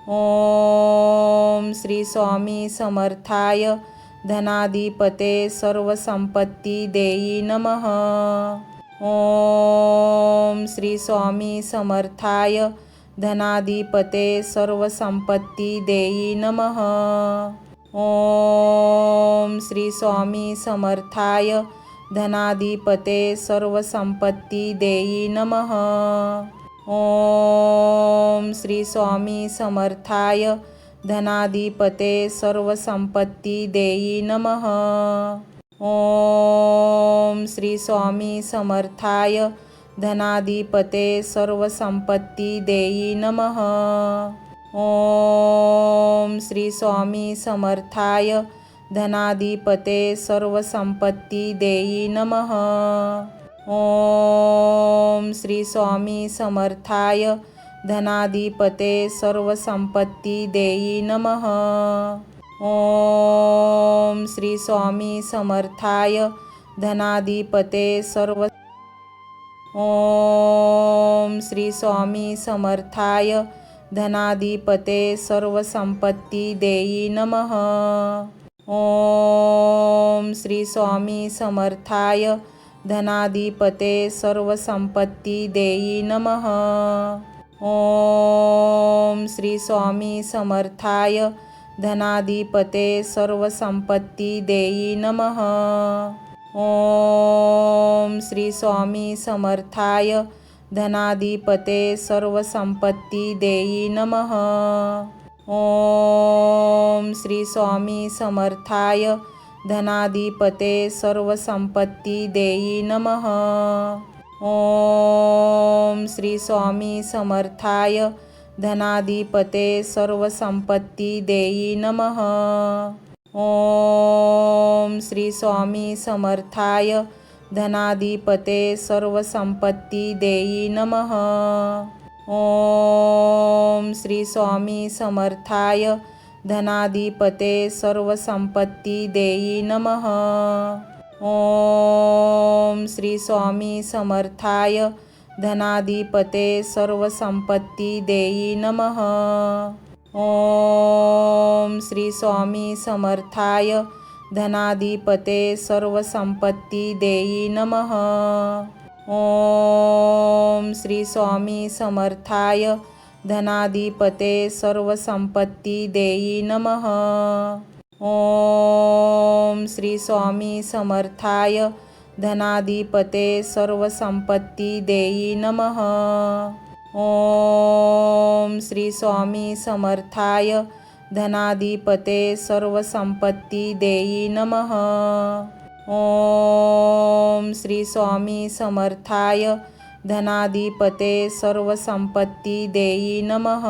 ओम श्री स्वामी समर्थाय धनाधिपते सर्वसंपत्ती देई नमः। ओम श्री स्वामी समर्थाय धनाधिपते सर्वसंपत्ती देई नमः। ओम श्री स्वामी समर्थाय धनाधिपते सर्वसंपत्ती देई नमः। ओम श्री स्वामी समर्थाय धनाधिपते सर्वसंपत्ती देई नमः। ओम श्री स्वामी समर्थाय धनाधिपते सर्वसंपत्ती देई नमः। ओम श्री स्वामी समर्थाय धनाधिपते सर्वसंपत्ती देई नमः। ओम श्री स्वामी समर्थाय धनाधिपते सर्वसंपत्ती देई नमः। ओम श्री स्वामी समर्थाय धनाधिपते ओम श्री स्वामी समर्थाय धनाधिपते सर्वसंपत्ती देई नमः। ओम श्री स्वामी समर्थाय धनाधिपते सर्वसंपत्ती देई नमः। ओम श्री स्वामी समर्थाय धनाधिपते सर्वसंपत्ती देई नमः। ओम श्री स्वामी समर्थाय धनाधिपते सर्वसंपत्ती देई नमः। ओम श्री स्वामी समर्थाय धनाधिपते सर्वसंपत्ती देई नमः। ओम श्री स्वामी समर्थाय धनाधिपते सर्वसंपत्ती देई नमः। ओम श्री स्वामी समर्थाय धनाधिपते सर्वसंपत्ती देई नमः। ओम श्री स्वामी समर्थाय धनाधिपते सर्वसंपत्ती देई नमः। ओम श्री स्वामी समर्थाय धनाधिपते सर्वसंपत्ती देई नमः। ओम श्री स्वामी समर्थाय धनाधिपते सर्वसंपत्ती देई नमः। ओम श्री स्वामी समर्थाय धनाधिपते सर्वसंपत्ती देई नमः। ओम श्री स्वामी समर्थाय धनाधिपते सर्वसंपत्ती देई नमः। ओम श्री स्वामी समर्थाय धनाधिपते सर्वसंपत्ती देई नमः। ओम श्री स्वामी समर्थाय धनाधिपते सर्वसंपत्ती देई नमः।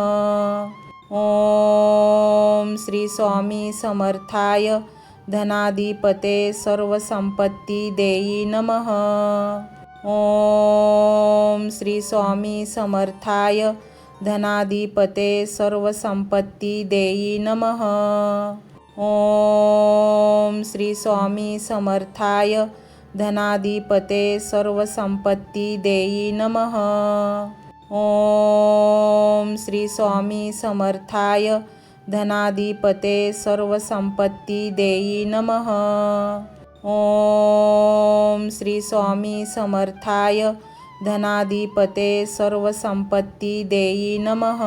ओम श्री स्वामी समर्थाय धनाधिपते सर्वसंपत्ती देई नमः। ओम श्री स्वामी समर्थाय धनाधिपते सर्वसंपत्ती देई नमः। ओम श्री स्वामी समर्थाय धनाधिपते सर्वसंपत्ती देई नमः। ओम श्री स्वामी समर्थाय धनाधिपते सर्वसंपत्ती देई नमः। ओम श्री स्वामी समर्थाय धनाधिपते सर्वसंपत्ती देई नमः।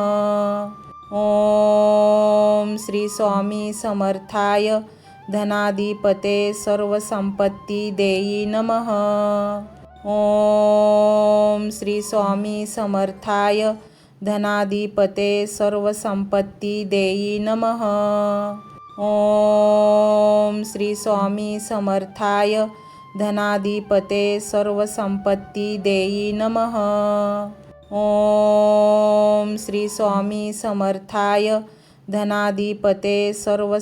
ओम श्री स्वामी समर्थाय धनाधिपते सर्वसंपत्ती देई नमः। ओम श्री स्वामी समर्थाय धनाधिपते सर्वसंपत्ती देई नमः. ओम श्री स्वामी समर्थाय धनाधिपते सर्वसंपत्ती देई नमः. ओम श्री स्वामी समर्थाय धनाधिपते सर्व